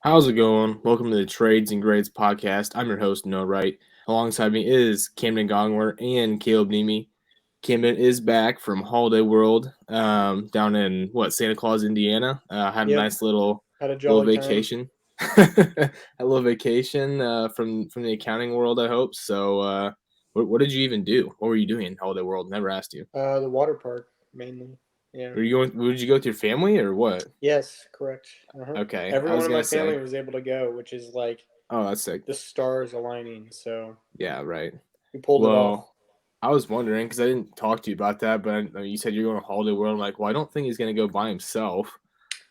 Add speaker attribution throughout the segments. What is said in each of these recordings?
Speaker 1: How's it going? Welcome to the Trades and Grades podcast. I'm your host, Noah Wright. Alongside me is Camden Gongwer and Caleb Nemi. Camden is back from Holiday World down in, Santa Claus, Indiana. Had a
Speaker 2: Yep,
Speaker 1: nice little
Speaker 2: had a
Speaker 1: little
Speaker 2: jolly time.
Speaker 1: vacation. A little vacation from the accounting world, I hope. So what did you even do? What were you doing in Holiday World? Never asked you.
Speaker 2: The water park mainly. Yeah.
Speaker 1: Were you going? Did you go with your family or what?
Speaker 2: Yes, correct.
Speaker 1: Okay, I
Speaker 2: Everyone
Speaker 1: was
Speaker 2: in my
Speaker 1: gonna say.
Speaker 2: family was able to go, which is like
Speaker 1: Oh, that's sick.
Speaker 2: the stars aligning. So
Speaker 1: Yeah, right.
Speaker 2: we pulled it off.
Speaker 1: Well, I was wondering because I didn't talk to you about that, but you said you're going to Holiday World. I'm like, well, I don't think he's going to go by himself,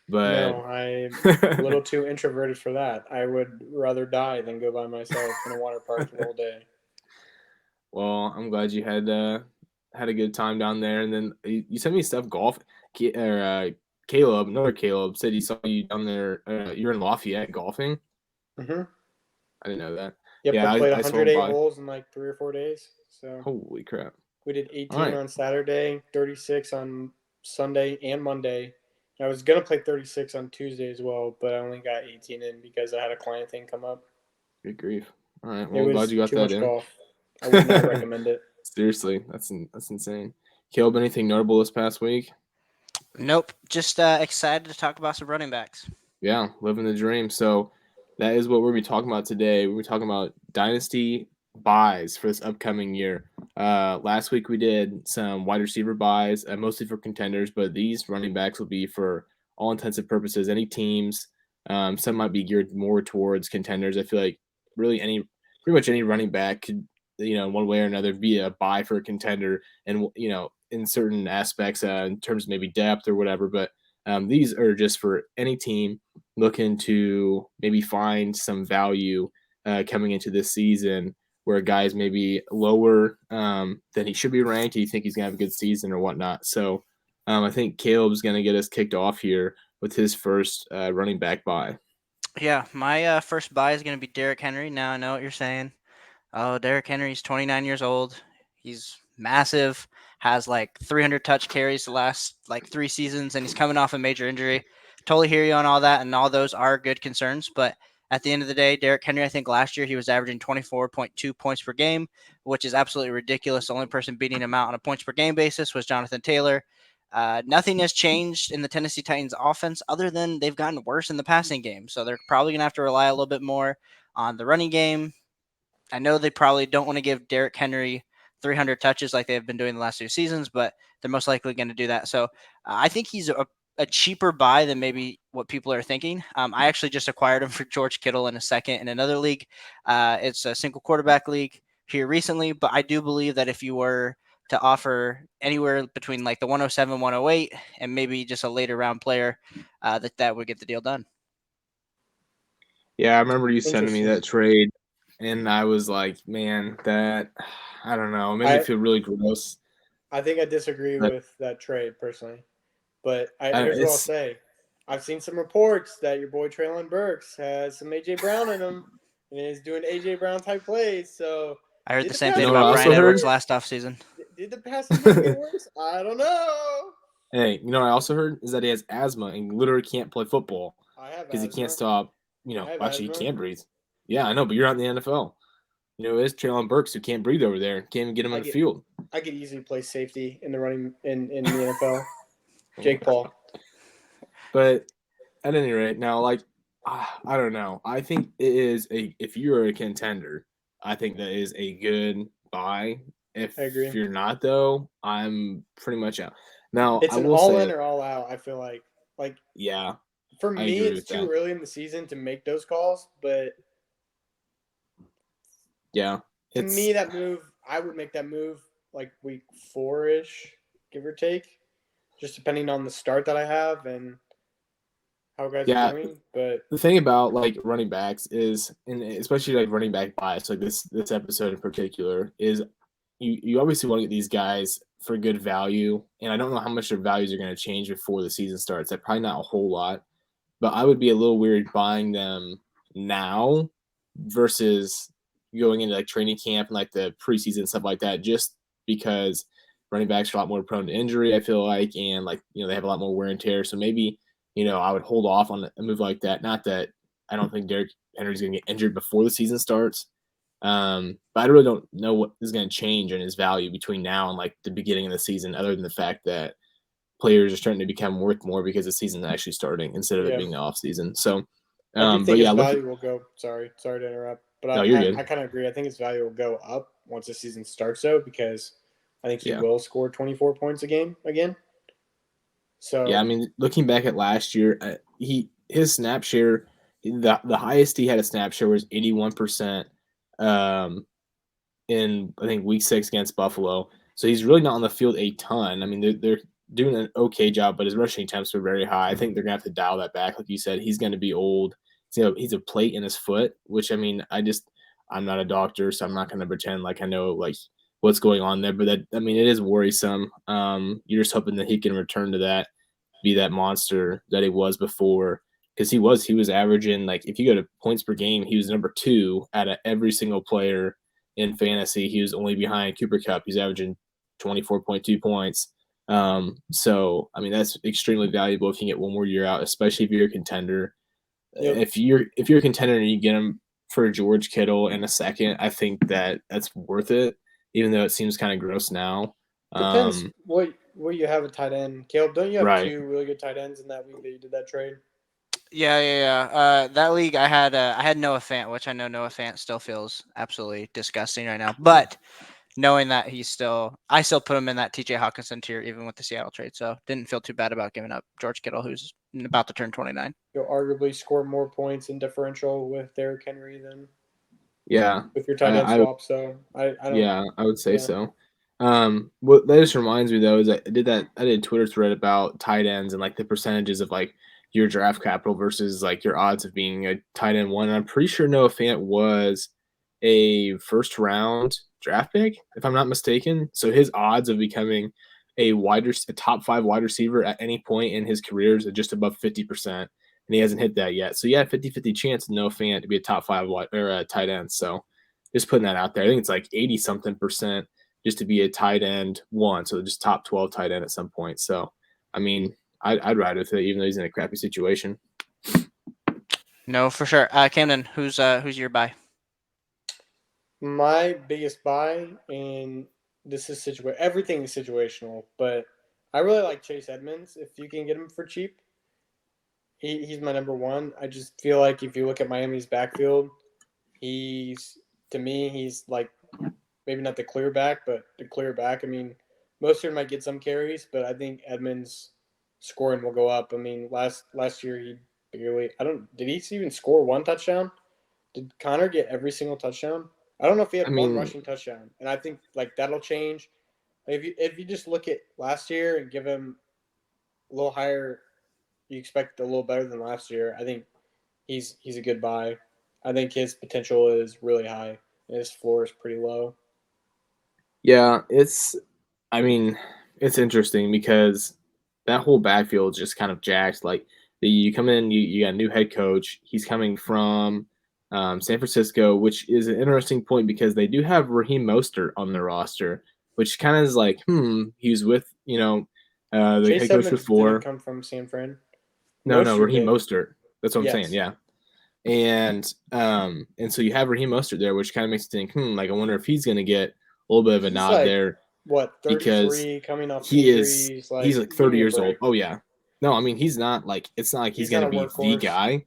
Speaker 1: but
Speaker 2: No, I'm a little too introverted for that. I would rather die than go by myself in a water park for the whole day.
Speaker 1: well, I'm glad you had a good time down there. And then you sent me stuff golf. Caleb, another Caleb, said he saw you down there. You're in Lafayette golfing.
Speaker 2: hmm
Speaker 1: I didn't know that.
Speaker 2: Yep, I
Speaker 1: Yeah,
Speaker 2: played
Speaker 1: I swam
Speaker 2: 108
Speaker 1: by.
Speaker 2: holes in like 3 or 4 days. So
Speaker 1: Holy crap!
Speaker 2: we did
Speaker 1: All
Speaker 2: 18
Speaker 1: right,
Speaker 2: on Saturday, 36 on Sunday and Monday. I was gonna play 36 on Tuesday as well, but I only got 18 in because I had a client thing come up.
Speaker 1: good grief. All right,
Speaker 2: It
Speaker 1: well, glad
Speaker 2: was
Speaker 1: you got
Speaker 2: too
Speaker 1: that
Speaker 2: much
Speaker 1: in.
Speaker 2: golf. I would not recommend it.
Speaker 1: Seriously, that's insane. Caleb, anything notable this past week?
Speaker 3: Nope. Just excited to talk about some running backs.
Speaker 1: Yeah, living the dream. So that is what we're gonna be talking about today. We're talking about dynasty buys for this upcoming year. Last week we did some wide receiver buys, mostly for contenders, but these running backs will be for all intensive purposes. Any teams, some might be geared more towards contenders. I feel like pretty much any running back could, in one way or another, be a buy for a contender, and in certain aspects, in terms of maybe depth or whatever. But these are just for any team looking to maybe find some value coming into this season where a guy's maybe lower than he should be ranked. You think he's going to have a good season or whatnot. So I think Caleb's going to get us kicked off here with his first running back buy.
Speaker 3: Yeah, my first buy is going to be Derrick Henry. Now I know what you're saying. Oh, Derrick Henry's 29 years old. He's massive, has like 300 touch carries the last like 3 seasons, and he's coming off a major injury. Totally hear you on all that, and all those are good concerns. But at the end of the day, Derrick Henry, I think last year he was averaging 24.2 points per game, which is absolutely ridiculous. The only person beating him out on a points per game basis was Jonathan Taylor. Nothing has changed in the Tennessee Titans offense other than they've gotten worse in the passing game. So they're probably going to have to rely a little bit more on the running game. I know they probably don't want to give Derrick Henry 300 touches like they've been doing the last 2 seasons, but they're most likely going to do that. So I think he's a cheaper buy than maybe what people are thinking. I actually just acquired him for George Kittle in a second in another league. It's a single quarterback league here recently, but I do believe that if you were to offer anywhere between like the 107, 108, and maybe just a later round player, that would get the deal done.
Speaker 1: Yeah, I remember you sending me
Speaker 2: Interesting.
Speaker 1: that trade, and I was like, man, that I don't know, it made me
Speaker 2: I
Speaker 1: feel really gross.
Speaker 2: I think I disagree
Speaker 1: But
Speaker 2: with that trade personally, but here's what I'll
Speaker 1: it's
Speaker 2: say. I've seen some reports that your boy Traylon Burks has some AJ Brown in him, and is doing AJ Brown type plays. So
Speaker 3: I heard
Speaker 2: did
Speaker 3: the
Speaker 2: the
Speaker 3: same
Speaker 1: you
Speaker 3: thing
Speaker 1: know
Speaker 2: passing
Speaker 1: what I
Speaker 3: about
Speaker 2: game
Speaker 3: Brian
Speaker 1: also
Speaker 2: get
Speaker 1: heard.
Speaker 3: Edwards
Speaker 2: worse?
Speaker 3: last offseason.
Speaker 2: Did the passing game get worse? I don't know.
Speaker 1: Hey, you know what I also heard is that he has asthma and literally can't play football
Speaker 2: I have
Speaker 1: because he can't
Speaker 2: asthma.
Speaker 1: stop.
Speaker 2: I have
Speaker 1: Actually, he
Speaker 2: asthma.
Speaker 1: can breathe. Yeah, I know, but you're not in the NFL. It's Traylon Burks who can't breathe over there. Can't even get him
Speaker 2: I
Speaker 1: on the
Speaker 2: get
Speaker 1: field.
Speaker 2: I could easily play safety in the running in the NFL.
Speaker 1: Oh my
Speaker 2: Jake Paul.
Speaker 1: But at any rate, now I don't know. I think it is a if you're a contender, I think that is a good buy. If
Speaker 2: I agree.
Speaker 1: you're not though, I'm pretty much out. Now I
Speaker 2: It's an
Speaker 1: will
Speaker 2: all
Speaker 1: say
Speaker 2: in
Speaker 1: that
Speaker 2: or all out. I feel like
Speaker 1: yeah,
Speaker 2: for
Speaker 1: I
Speaker 2: me,
Speaker 1: agree
Speaker 2: it's
Speaker 1: with
Speaker 2: too
Speaker 1: that.
Speaker 2: early in the season to make those calls. But
Speaker 1: Yeah,
Speaker 2: to
Speaker 1: it's
Speaker 2: me, that move, I would make that move like week 4-ish, give or take, just depending on the start that I have and how guys are
Speaker 1: yeah.
Speaker 2: doing. But
Speaker 1: The thing about like running backs is, and especially like running back bias, like this episode in particular, is you obviously want to get these guys for good value, and I don't know how much their values are going to change before the season starts. That probably not a whole lot, but I would be a little weird buying them now versus going into like training camp and like the preseason stuff like that, just because running backs are a lot more prone to injury, I feel like, and like they have a lot more wear and tear. So maybe I would hold off on a move like that. Not that I don't think Derrick Henry's going to get injured before the season starts. But I really don't know what is going to change in his value between now and like the beginning of the season, other than the fact that players are starting to become worth more because the season is actually starting instead of it being the off season. So,
Speaker 2: I do think
Speaker 1: but yeah,
Speaker 2: his value will go. Sorry to interrupt, but
Speaker 1: no, you're good.
Speaker 2: I kind of agree. I think his value will go up once the season starts, though, because I think he will score 24 points a game again. So
Speaker 1: yeah, I mean, looking back at last year, his snap share, the highest he had a snap share was 81%. In I think week 6 against Buffalo. So he's really not on the field a ton. I mean, they're doing an okay job, but his rushing attempts are very high. I think they're gonna have to dial that back. Like you said, he's gonna be old. He's a plate in his foot, which I mean, I'm not a doctor, so I'm not gonna pretend like I know like what's going on there. But that I mean, it is worrisome. You're just hoping that he can return to that, be that monster that he was before. Because he was averaging, like, if you go to points per game, he was number 2 out of every single player in fantasy. He was only behind Cooper Kupp. He's averaging 24.2 points. So I mean, that's extremely valuable if you can get one more year out, especially if you're a contender. If you're a contender and you get him for George Kittle in a second, I think that's worth it, even though it seems kind of gross now.
Speaker 2: Depends what you have a tight end. Caleb, don't you have
Speaker 1: Right.
Speaker 2: 2 really good tight ends in that league that you did that trade?
Speaker 3: Yeah. That league, I had Noah Fant, which I know Noah Fant still feels absolutely disgusting right now. But knowing that I still put him in that TJ Hawkinson tier, even with the Seattle trade. So didn't feel too bad about giving up George Kittle, who's about to turn 29.
Speaker 2: You'll arguably score more points in differential with Derrick Henry than with your tight end swap. So I don't.
Speaker 1: Yeah, I would say so. What that just reminds me though is I did a Twitter thread about tight ends and like the percentages of like your draft capital versus like your odds of being a tight end 1. And I'm pretty sure Noah Fant was a first round draft pick, if I'm not mistaken. So his odds of becoming a top 5 wide receiver at any point in his career is just above 50%. And he hasn't hit that yet. So yeah, 50-50 chance of Noah Fant to be a top 5 tight end. So just putting that out there. I think it's like 80-something% just to be a tight end 1. So just top 12 tight end at some point. So, I mean, I'd ride with it, even though he's in a crappy situation.
Speaker 3: No, for sure. Camden, who's your buy?
Speaker 2: My biggest buy, and this is everything is situational, but I really like Chase Edmonds. If you can get him for cheap, he's my number 1. I just feel like if you look at Miami's backfield, to me, he's like maybe not the clear back, but the clear back. I mean, Mostert might get some carries, but I think Edmonds' scoring will go up. I mean, last year he barely. Did he even score 1 touchdown? Did Connor get every single touchdown? I don't know if he had 1 rushing touchdown, and I think like that'll change. If you just look at last year and give him a little higher, you expect a little better than last year. I think he's a good buy. I think his potential is really high, and his floor is pretty low.
Speaker 1: Yeah, it's interesting because that whole backfield is just kind of jacked. Like you come in, you got a new head coach. He's coming from San Francisco, which is an interesting point because they do have Raheem Mostert on their roster, which kind of is like, he was with the
Speaker 2: Chase
Speaker 1: head coach
Speaker 2: Edmonds
Speaker 1: before.
Speaker 2: didn't come from San Fran.
Speaker 1: No, Raheem Mostert. That's what I'm saying. Yeah. And so you have Raheem Mostert there, which kind of makes you think, like I wonder if he's going to get a little bit of a nod there.
Speaker 2: What, 33, coming off injuries?
Speaker 1: He's like 30 years old. Oh yeah. No, I mean it's not like he's going to be the guy.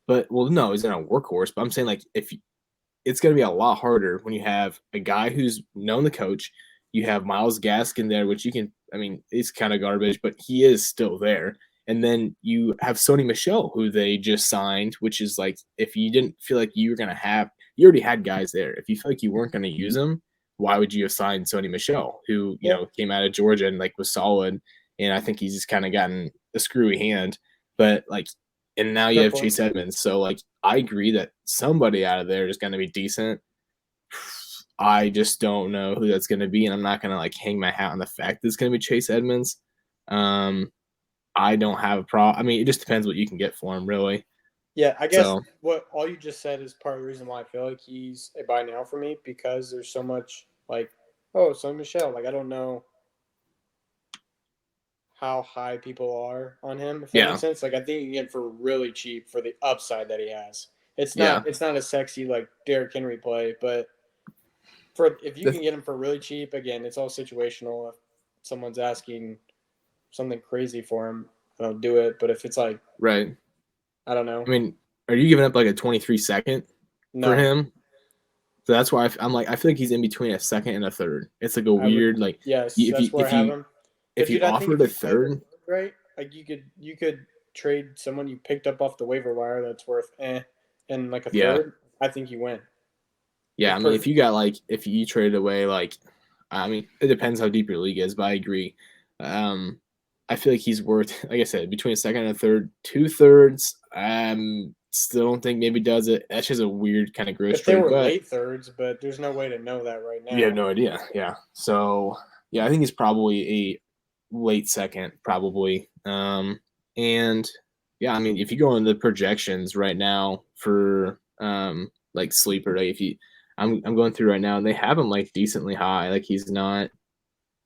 Speaker 1: But no, he's not a workhorse. But I'm saying like it's going to be a lot harder when you have a guy who's known the coach. You have Myles Gaskin there, which he's kind of garbage, but he is still there. And then you have Sony Michel, who they just signed, which is like if you didn't feel like you were going to have – you already had guys there. If you feel like you weren't going to use them, why would you have signed Sony Michel, who came out of Georgia and like was solid? And I think he's just kind of gotten a screwy hand. But like – and now you have Chase Edmonds. So like I agree that somebody out of there is going to be decent. I just don't know who that's going to be, and I'm not going to like hang my hat on the fact that it's going to be Chase Edmonds. I don't have a problem. I mean, it just depends what you can get for him, really.
Speaker 2: Yeah, I guess what all you just said is part of the reason why I feel like he's a buy now for me, because there's so much like, Sony Michel. Like I don't know how high people are on him. If that
Speaker 1: Yeah.
Speaker 2: makes sense. Like I think you can get for really cheap for the upside that he has. It's
Speaker 1: Yeah.
Speaker 2: not a sexy like Derrick Henry play, but for if you
Speaker 1: The-
Speaker 2: can get him for really cheap, again, it's all situational. If someone's asking something crazy for him, I don't do it. But if it's like
Speaker 1: Right.
Speaker 2: I don't know,
Speaker 1: I mean, are you giving up like a 23-second
Speaker 2: no,
Speaker 1: for him? So that's why I'm like, I feel like he's in between a second and a third. It's like a
Speaker 2: I would
Speaker 1: weird, like,
Speaker 2: yes,
Speaker 1: if
Speaker 2: that's where I have him. But
Speaker 1: you
Speaker 2: dude, I think
Speaker 1: offered
Speaker 2: if
Speaker 1: a
Speaker 2: you played the
Speaker 1: third,
Speaker 2: right, like you could trade someone you picked up off the waiver wire that's worth and like a
Speaker 1: yeah,
Speaker 2: third. I think you win.
Speaker 1: yeah. I
Speaker 2: Like
Speaker 1: mean, if you got like, if you traded away, like, I mean, it depends how deep your league is, but I agree. Um, I feel like he's worth, like I said, between a second and a third, 2/3. Still don't think maybe does it. That's just a weird kind of gross
Speaker 2: if they
Speaker 1: trade,
Speaker 2: were
Speaker 1: but
Speaker 2: late thirds, but there's no way to know that right
Speaker 1: you have
Speaker 2: now.
Speaker 1: no idea. Yeah. So yeah, I think he's probably a late second, probably. And yeah, I mean, if you go into the projections right now for like sleeper, like if you, I'm going through right now, and they have him like decently high. Like he's not.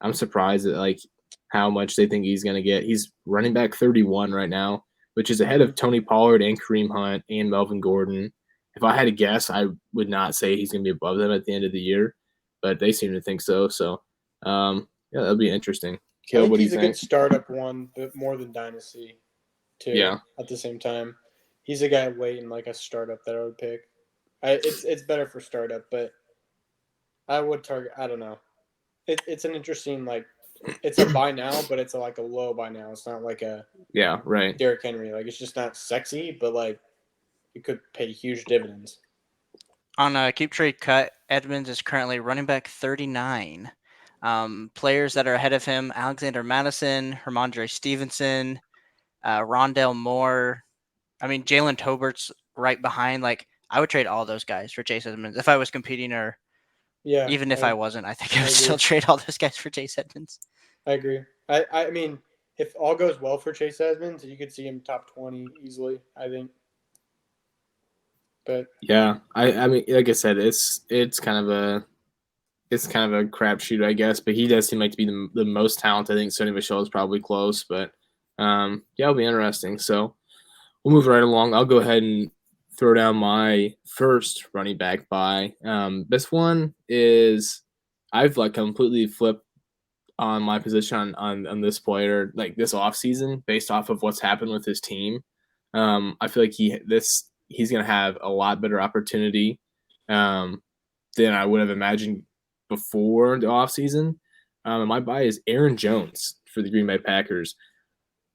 Speaker 1: I'm surprised at like how much they think he's gonna get. He's running back 31 right now, which is ahead
Speaker 2: Mm-hmm.
Speaker 1: of Tony Pollard and Kareem Hunt and Melvin Gordon. If I had to guess, I would not say he's gonna be above them at the end of the year, but they seem to think so. So yeah, that'll be interesting.
Speaker 2: I
Speaker 1: Caleb,
Speaker 2: think
Speaker 1: what do you
Speaker 2: he's a good
Speaker 1: think?
Speaker 2: startup one, but more than dynasty too.
Speaker 1: Yeah.
Speaker 2: At the same time, he's a guy late in like a startup that I would pick. It's better for startup, but I would target. I don't know. It's an interesting like. It's a buy now, but it's like a low buy now. It's not like a
Speaker 1: Yeah, right.
Speaker 2: Derrick Henry. Like it's just not sexy, but like it could pay huge dividends.
Speaker 3: On a keep trade cut, Edmonds is currently running back 39. Players that are ahead of him: Alexander Madison, Hermandre Stevenson, Rondell Moore. I mean, Jalen Tobert's right behind. Like, I would trade all those guys for Chase Edmonds if I was competing, or
Speaker 2: Yeah,
Speaker 3: even if I wasn't. I think I
Speaker 2: I
Speaker 3: would
Speaker 2: agree.
Speaker 3: still trade all those guys for Chase Edmonds.
Speaker 2: I agree. I mean, if all goes well for Chase Edmonds, you could see him top 20 easily. I think. But
Speaker 1: Yeah, I mean, like I said, it's kind of a crapshoot, I guess. But he does seem like to be the most talented. I think Sonny Michel is probably close, but yeah, it'll be interesting. So we'll move right along. I'll go ahead and throw down my first running back buy. This one is I've like completely flipped on my position on this player like this offseason based off of what's happened with his team. I feel like he's gonna have a lot better opportunity than I would have imagined before the offseason. And my buy is Aaron Jones for the Green Bay Packers.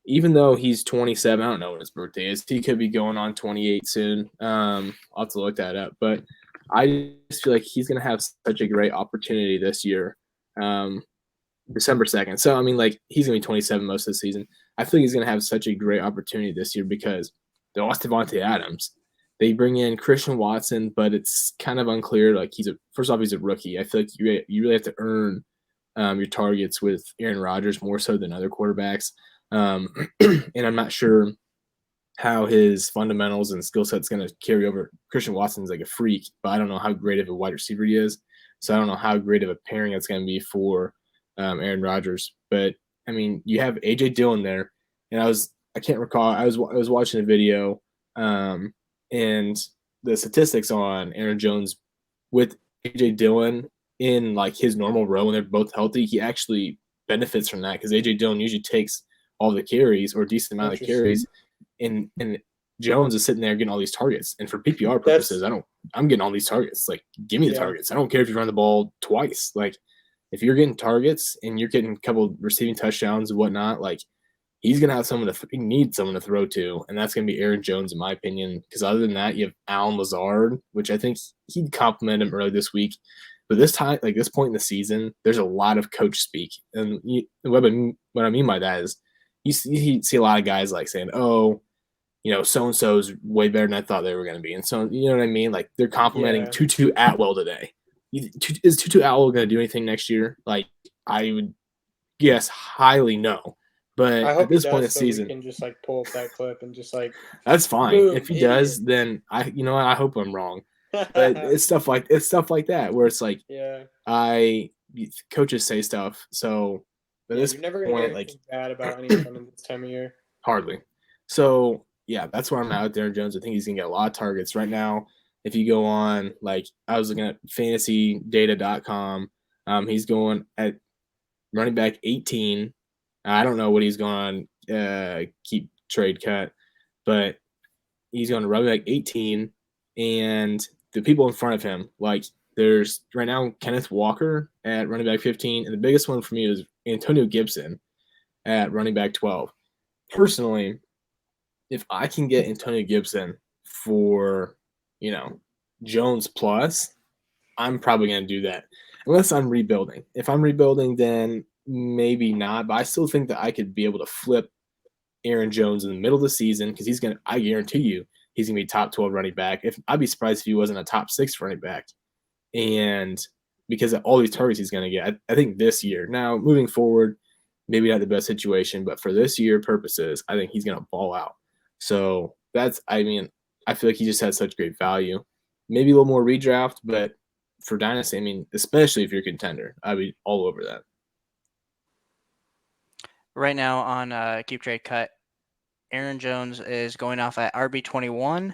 Speaker 1: Even though he's 27, I don't know when his birthday is. He could be going on 28 soon. I'll have to look that up. But I just feel like he's going to have such a great opportunity this year, December 2nd. So, I mean, like, he's going to be 27 most of the season. I feel like he's going to have such a great opportunity this year because they lost Devontae Adams. They bring in Christian Watson, but it's kind of unclear. Like, first off, he's a rookie. I feel like you really have to earn your targets with Aaron Rodgers more so than other quarterbacks. And I'm not sure how his fundamentals and skill set's going to carry over. Christian Watson's like a freak, but I don't know how great of a wide receiver he is. So I don't know how great of a pairing it's going to be for Aaron Rodgers. But I mean, you have AJ Dillon there, and I can't recall. I was watching a video, and the statistics on Aaron Jones with AJ Dillon in like his normal row when they're both healthy, he actually benefits from that because AJ Dillon usually takes all the carries or a decent amount of carries, and Jones is sitting there getting all these targets. And for PPR purposes, I'm getting all these targets. Like, give me the targets. I don't care if you run the ball twice. Like, if you're getting targets and you're getting a couple receiving touchdowns and whatnot, like, he's gonna have he needs someone to throw to, and that's gonna be Aaron Jones, in my opinion. Because other than that, you have Allen Lazard, which I think he'd compliment him early this week. But this time, like this point in the season, there's a lot of coach speak, and what I mean by that is you see a lot of guys like saying, "Oh, so and so is way better than I thought they were going to be," and so you know what I mean. Like they're complimenting Tutu Atwell today. Is Tutu Atwell going to do anything next year? Like I would guess highly no. But
Speaker 2: I hope
Speaker 1: at this point in the
Speaker 2: so
Speaker 1: season,
Speaker 2: we can just like pull up that clip and just like
Speaker 1: that's fine.
Speaker 2: boom,
Speaker 1: If he
Speaker 2: idiot.
Speaker 1: does, then I hope I'm wrong. But it's stuff like that where it's like,
Speaker 2: yeah,
Speaker 1: coaches say stuff, so But at
Speaker 2: Yeah,
Speaker 1: this
Speaker 2: you're never gonna hear
Speaker 1: point, like
Speaker 2: anything bad about anyone in this time of year.
Speaker 1: hardly. So yeah, that's where I'm at with Darren Jones. I think he's gonna get a lot of targets right now. If you go on, like I was looking at fantasydata.com, he's going at running back 18. I don't know what he's going on keep trade cut, but he's going to running back 18, and the people in front of him, like there's right now Kenneth Walker at running back 15, and the biggest one for me is Antonio Gibson at running back 12. Personally, if I can get Antonio Gibson for, Jones plus, I'm probably going to do that. Unless I'm rebuilding. If I'm rebuilding, then maybe not. But I still think that I could be able to flip Aaron Jones in the middle of the season because I guarantee you, he's going to be top 12 running back. I'd be surprised if he wasn't a top 6 running back. And because of all these targets he's going to get, I think this year. Now, moving forward, maybe not the best situation, but for this year purposes, I think he's going to ball out. So I feel like he just has such great value. Maybe a little more redraft, but for Dynasty, especially if you're a contender, I'd be all over that.
Speaker 3: Right now on Keep Trade Cut, Aaron Jones is going off at RB21,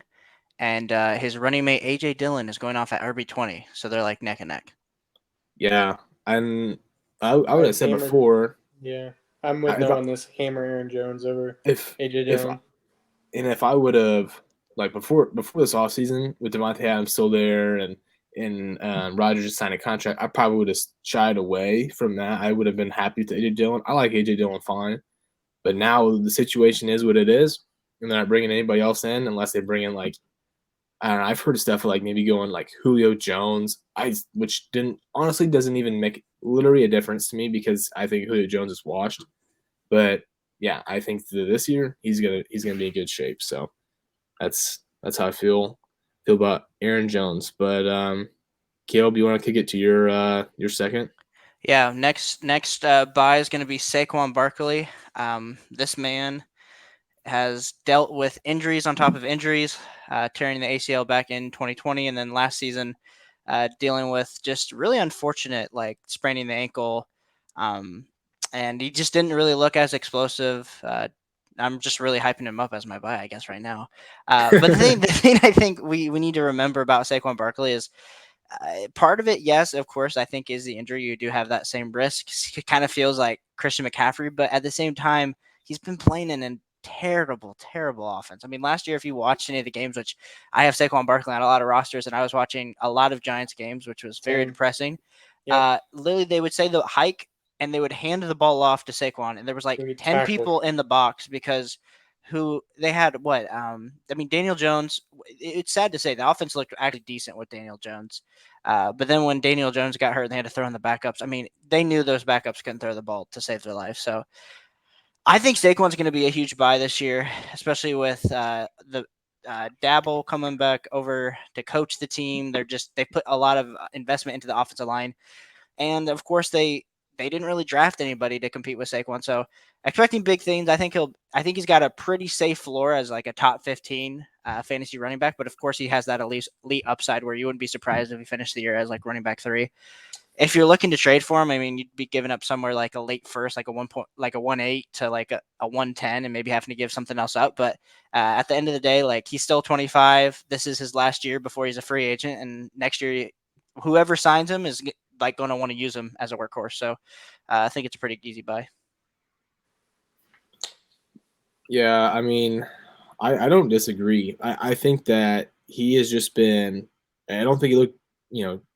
Speaker 3: and his running mate AJ Dillon is going off at RB20. So they're like neck and neck.
Speaker 1: Yeah, and I would have said before.
Speaker 2: Yeah, I'm with Noah on this. Hammer Aaron Jones over AJ Dillon.
Speaker 1: If I would have before this offseason with Devontae Adams still there and Rodgers just signed a contract, I probably would have shied away from that. I would have been happy with AJ Dillon. I like AJ Dillon fine, but now the situation is what it is, and they're not bringing anybody else in unless they bring in I don't know. I've heard stuff like maybe going like Julio Jones, which doesn't even make literally a difference to me because I think Julio Jones is washed. But yeah, I think this year he's gonna be in good shape. So that's how I feel about Aaron Jones. But Caleb, you want to kick it to your second?
Speaker 3: Yeah, next buy is going to be Saquon Barkley. This man has dealt with injuries on top of injuries, tearing the ACL back in 2020, and then last season dealing with just really unfortunate, spraining the ankle. And he just didn't really look as explosive. I'm just really hyping him up as my buy, I guess, right now. But the thing I think we need to remember about Saquon Barkley is part of it, yes, of course, I think is the injury. You do have that same risk. It kind of feels like Christian McCaffrey, but at the same time, he's been playing in a terrible offense. Last year, if you watched any of the games, which I have Saquon Barkley on a lot of rosters, and I was watching a lot of Giants games, which was very depressing. Yep. Literally, they would say the hike, and they would hand the ball off to Saquon, and there was 10 people in the box because who they had Daniel Jones. It's sad to say the offense looked actually decent with Daniel Jones. But then when Daniel Jones got hurt and they had to throw in the backups, they knew those backups couldn't throw the ball to save their life. So I think Saquon's going to be a huge buy this year, especially with the Dabble coming back over to coach the team. They put a lot of investment into the offensive line. And of course they didn't really draft anybody to compete with Saquon. So expecting big things. I think he's got a pretty safe floor as a top 15 fantasy running back. But of course he has that elite upside where you wouldn't be surprised if he finished the year as running back 3. If you're looking to trade for him, you'd be giving up somewhere like a late first, like a 1.8 to a 110, and maybe having to give something else up. But at the end of the day, he's still 25. This is his last year before he's a free agent, and next year, whoever signs him is going to want to use him as a workhorse. So I think it's a pretty easy buy.
Speaker 1: Yeah, I don't disagree. I think that he has just been. I don't think he looked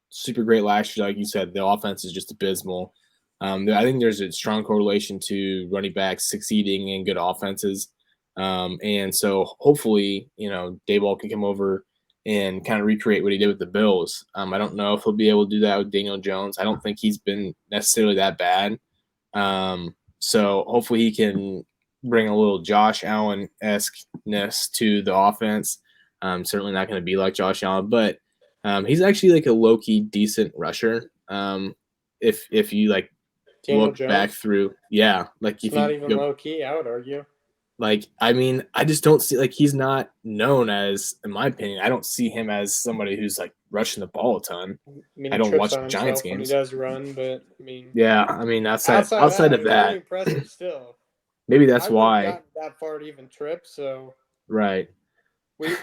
Speaker 1: super great last year, like you said. The offense is just abysmal. I think there's a strong correlation to running backs succeeding in good offenses, and so hopefully Daboll can come over and kind of recreate what he did with the Bills. I don't know if he'll be able to do that with Daniel Jones. I don't think he's been necessarily that bad. So hopefully he can bring a little Josh Allen-esque-ness to the offense. Certainly not going to be like Josh Allen, but he's actually a low-key decent rusher. If you
Speaker 2: Daniel
Speaker 1: look
Speaker 2: Jones?
Speaker 1: back through, yeah,
Speaker 2: it's not even low-key, I would argue.
Speaker 1: Like, I mean, I just don't see, like, he's not known as, in my opinion, I don't see him as somebody who's like rushing the ball a ton.
Speaker 2: I mean,
Speaker 1: I
Speaker 2: he
Speaker 1: don't
Speaker 2: trips
Speaker 1: watch
Speaker 2: on
Speaker 1: Giants
Speaker 2: himself when he
Speaker 1: games.
Speaker 2: does run, but I mean,
Speaker 1: Yeah, I mean, outside
Speaker 2: outside of that,
Speaker 1: of
Speaker 2: it's pretty
Speaker 1: that,
Speaker 2: impressive still.
Speaker 1: maybe
Speaker 2: I
Speaker 1: that's
Speaker 2: wouldn't have
Speaker 1: why.
Speaker 2: gotten that far to even trip, so
Speaker 1: Right.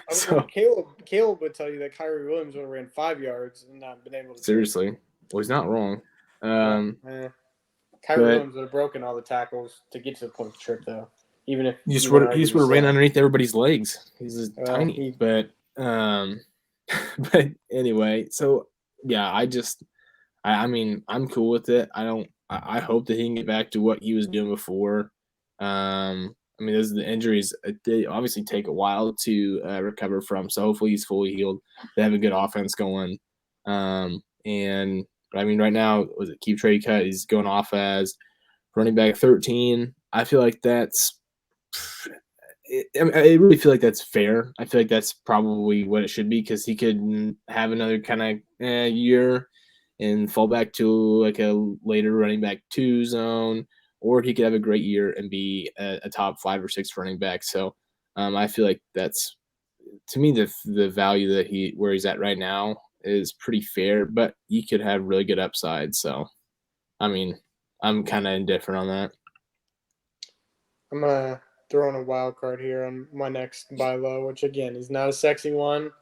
Speaker 1: So
Speaker 2: Caleb would tell you that Kyrie Williams would have ran 5 yards and not been able to trip.
Speaker 1: seriously, well, he's not wrong.
Speaker 2: Kyrie
Speaker 1: But
Speaker 2: Williams would have broken all the tackles to get to the point of trip, though. Even if
Speaker 1: he just
Speaker 2: you want
Speaker 1: would
Speaker 2: to
Speaker 1: he
Speaker 2: argue
Speaker 1: just
Speaker 2: the
Speaker 1: would have ran
Speaker 2: stat.
Speaker 1: underneath everybody's legs. He's just
Speaker 2: Well,
Speaker 1: tiny. But but anyway, so yeah, I mean, I'm cool with it. I hope that he can get back to what he was doing before. I mean, those are the injuries. They obviously take a while to recover from. So hopefully he's fully healed. They have a good offense going. And I mean, right now, was it Keep Trade Cut? He's going off as running back 13. I feel like that's. I really feel like that's fair. I feel like that's probably what it should be because he could have another kind of year and fall back to like a later running back 2 zone, or he could have a great year and be a top 5 or 6 running back. So I feel like that's, to me, the value that where he's at right now is pretty fair, but he could have really good upside. So I mean, I'm kind of indifferent on that.
Speaker 2: I'm going to throw in a wild card here on my next buy low, which, again, is not a sexy one.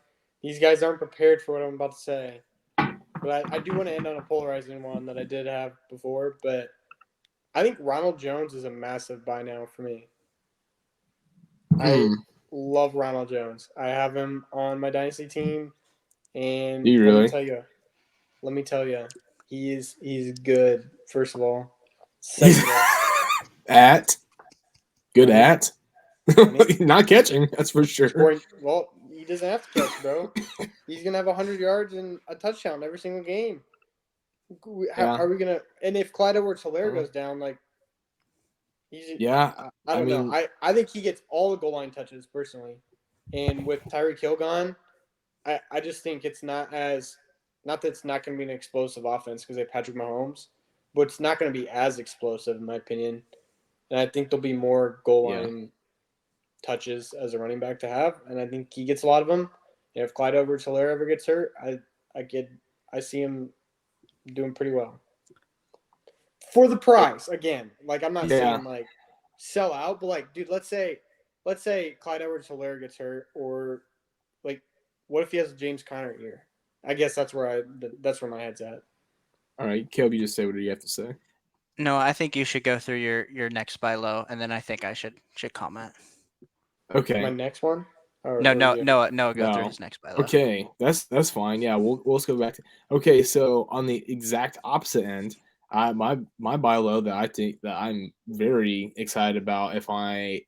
Speaker 2: These guys aren't prepared for what I'm about to say. But I do want to end on a polarizing one that I did have before, but I think Ronald Jones is a massive buy now for me. I love Ronald Jones. I have him on my Dynasty team, and
Speaker 1: Do you
Speaker 2: let
Speaker 1: really?
Speaker 2: me tell you, he's good. First of all, second of all,
Speaker 1: At good
Speaker 2: I mean,
Speaker 1: at not catching, that's for sure.
Speaker 2: scoring. Well, he doesn't have to catch, bro. He's gonna have 100 yards and a touchdown every single game. How are we gonna? And if Clyde Hilaire goes down, like
Speaker 1: Yeah,
Speaker 2: I don't know. I think he gets all the goal line touches personally, and with Tyreek Hill gone, I just think it's not that it's not going to be an explosive offense because they have Patrick Mahomes, but it's not going to be as explosive in my opinion. And I think there'll be more goal line touches as a running back to have, and I think he gets a lot of them. And if Clyde Hilaire ever gets hurt, I see him doing pretty well for the price. Again, like I'm not saying like sell out, but like, dude, let's say Clyde Hilaire gets hurt, or like, what if he has a James Conner year? I guess that's where my head's at.
Speaker 1: All right, Caleb, you just say what do you have to say?
Speaker 3: No, I think you should go through your next buy low, and then I think I should comment.
Speaker 1: Okay.
Speaker 2: My next one?
Speaker 3: No, go through his next buy low.
Speaker 1: Okay, that's fine. Yeah, we'll just go back to. Okay, so on the exact opposite end, my buy low that I think that I'm very excited about if I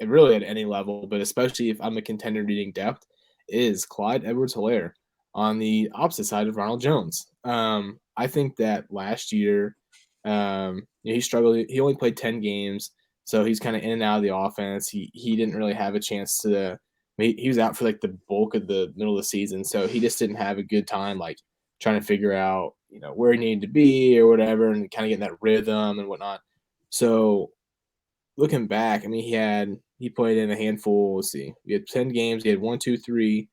Speaker 1: really at any level, but especially if I'm a contender needing depth, is Clyde Hilaire on the opposite side of Ronald Jones. I think that last year, he struggled. He only played 10 games, so he's kind of in and out of the offense. He didn't really have a chance to. He was out for like the bulk of the middle of the season, so he just didn't have a good time like trying to figure out where he needed to be or whatever, and kind of getting that rhythm and whatnot. So looking back, I mean, he played in a handful. Let's see, we had 10 games. He had 1, 2, 3,